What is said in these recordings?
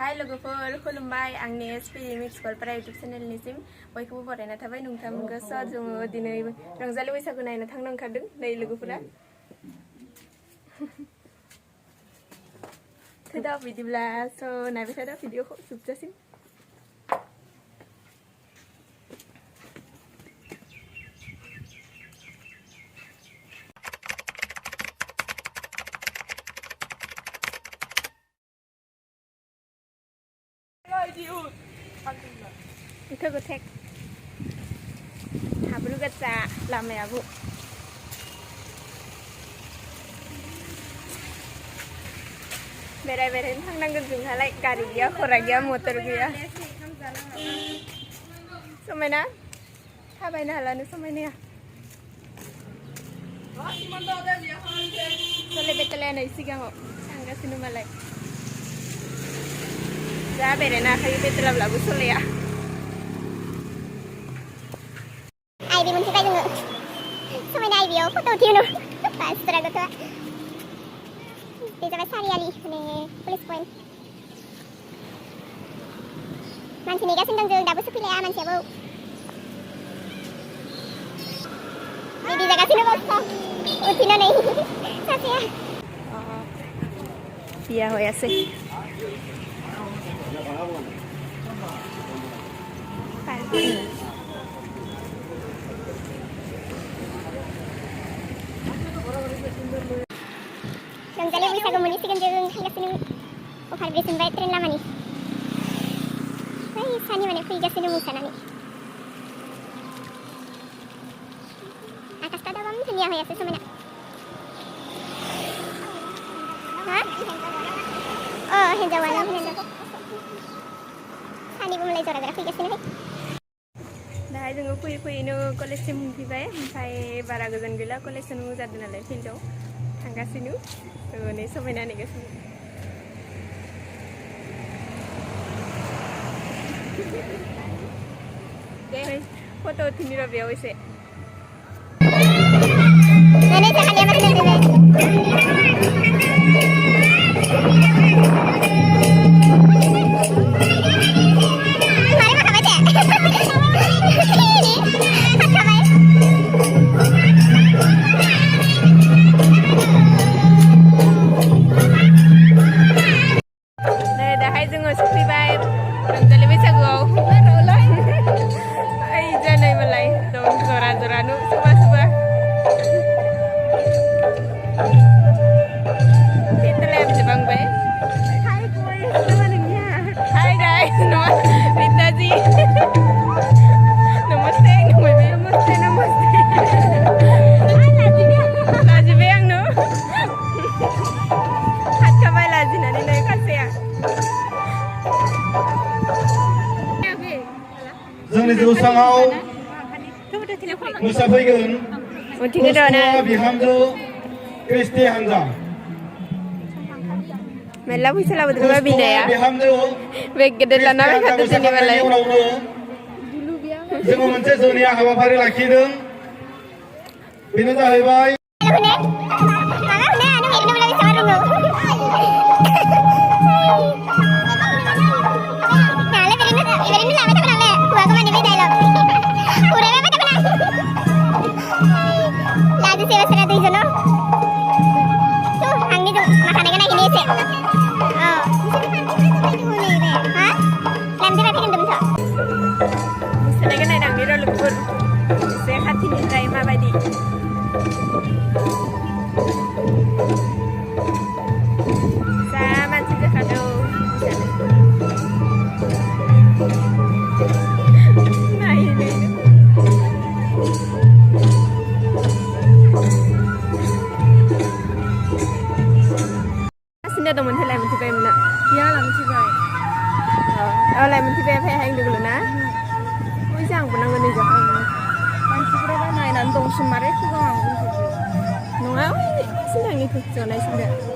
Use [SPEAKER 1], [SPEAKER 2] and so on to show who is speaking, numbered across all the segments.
[SPEAKER 1] Hai लोगोफोर खुलुमबाय आंनि एसपि मिक्स गलपारा इउटुब चेनेलनिसिम बयखौबो बरायना थाबाय नोंथांमोनखौ स' जोङो दिनै रंजालि बैसागु नायनो थांनो ओंखारदों नै लोगोफोरा थोदा बिदिब्ला स' नायबाय थादो भिडिअखौ जोबजासिम Itu gotek habru gaca laमायाबो बेरायनो थांनांगोन जोंहालाय गारि गैया खरा गैया मटर गैया समायना थाबायनो हालानो समायनाया सोले बेतले नै सिगाङाव थांगासिनो मालाय जा बेरायनो हाखायो बेतलाब्लाबो सोलिया आइबि मोनसे बाय जोङो समायना आइबियाव फट' उथियोनो बासफोरा गथ'आ बे जाबाय सारियालि माने पुलिस पइन्ट मानसि नेगासिनो दं जों दाबो सफैलाया मानसियाबो बिदि जागासिनो बस्ता उथिनानै सासेया बिया होयासै रंजालि बैसागु मोनहैसिगोन जों थांगासिनो अभार ब्रिज मोनबाय ट्रेन लामानि बै सानि माने फैगासिनो मोसानानै आकाशटा दाबाम दुनिया होयासै समायना हा हिन्जावानो सानिबो मालाय जरा जरा फैगासिनो दाहाय जोङो फैयै फैयैनो कलेजसिम मोनफैबाय ओमफ्राय बारा गोजान गैला कलेजसिम जादों नालाय फिल्डआव थांगासिनो नै समायना नेगासिनो दे फट' उथिनि र' बेयाव एसे दाहाय जोङो सफैबाय रंजालि बैसागुआव ओइ जानै मालाय दं जरा जरानो सोरबा सोरबा बेतलाया बिदिबांबाय हाय गय nama nanya hai guys nama Rita ji namaste namaste namaste laji be ang no hat kabai laji nani nai kaseya
[SPEAKER 2] जोंनि जौसाङाव मोसाफैगोन बिहामजो क्रिस्टि हानजा
[SPEAKER 1] मेला फैसा लाबोदोंबा बिनाया बेग गेदेर लाना फैखादो जेनेबालाय
[SPEAKER 2] जोङो मोनसे जुनिया हाबाफारि लाखिदों बेनो जाहैबाय
[SPEAKER 1] saya hati nilai mabadi sama juga kado nah ini xin chào mình lại mình thì về mình ạ ya làm gì vậy lại mình thì về phải hành được rồi nè ôi giang của năng người này 만지그러가 나이 난 동심 말에 그거 안 보지. 너가 신랑이 그잖아 신랑.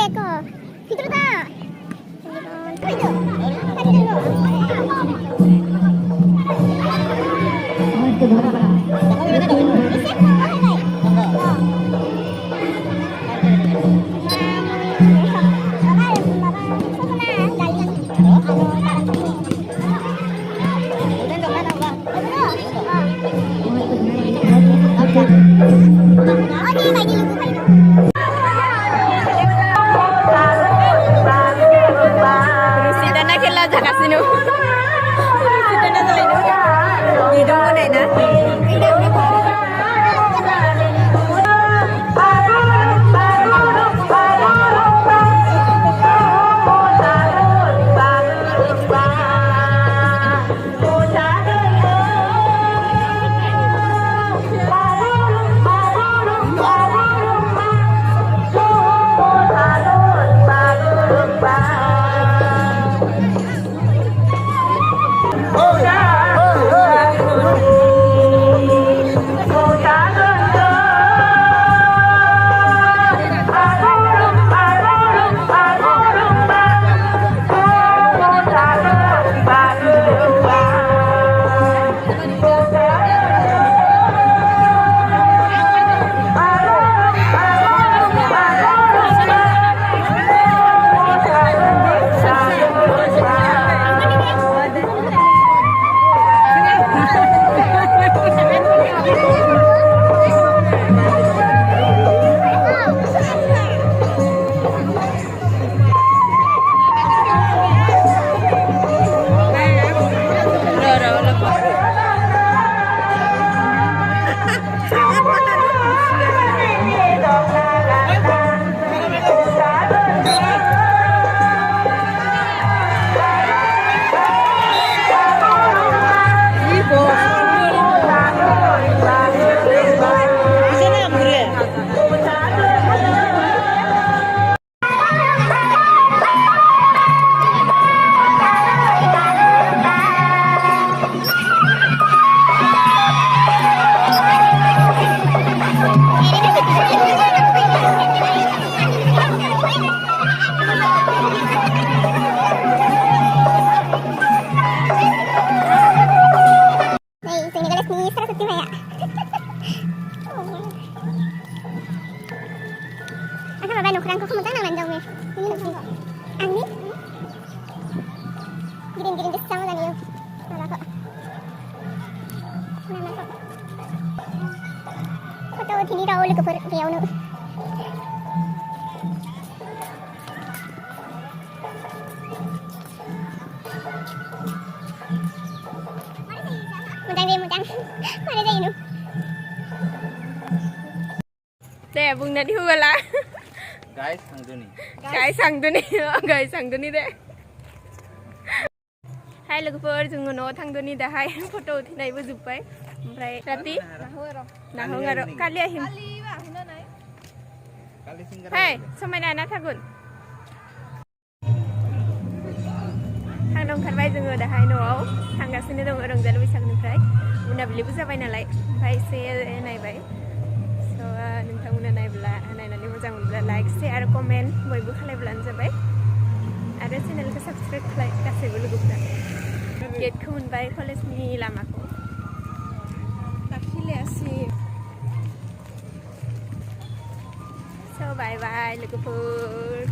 [SPEAKER 3] Eko. Fiturta. Itu. Tadi dulu.
[SPEAKER 1] Rusida na kila jaga sinu. Rusida na jaga sinu. Hidung mo na na. Ukuran kok kamu tanang landau nih. Ini nih. Angin. Giring-giring ke sama dan yuk. Mana kok? Mana kok? Kau tahu ini rawol ke perpiau nu. Mudang. Mana dia ini? Teh bung nadi huala.
[SPEAKER 2] Guys, सांगतो
[SPEAKER 1] guys सांगतो deh. Hai लोगोफोर जोङो न'आव थांदोनि दाहाय फट' उथिनायबो जोब्बाय ओमफ्राय राति नाहं आरो कालि আহিম हाय समायना ना थागुन थांनो ओंखारबाय जोङो दाहाय न'आव थांगासिनो दङ रंजालि बैसागुनिफ्राय मोनाबिलिबो जाबाय नालाय ओमफ्राय एसे नायबाय नोंथांमोना नायनानै मोजां मोनब्ला लाइक शेयार कमेन्ट बयबो खालायब्लानो जाबाय आरो चेनेलखौ साबस्क्राइब खालाय गासैबो लोगोफोरा गेटखौ मोनबाय कलेजनि लामाखौ दाखिलायासै स' बाय बाय लोगोफोर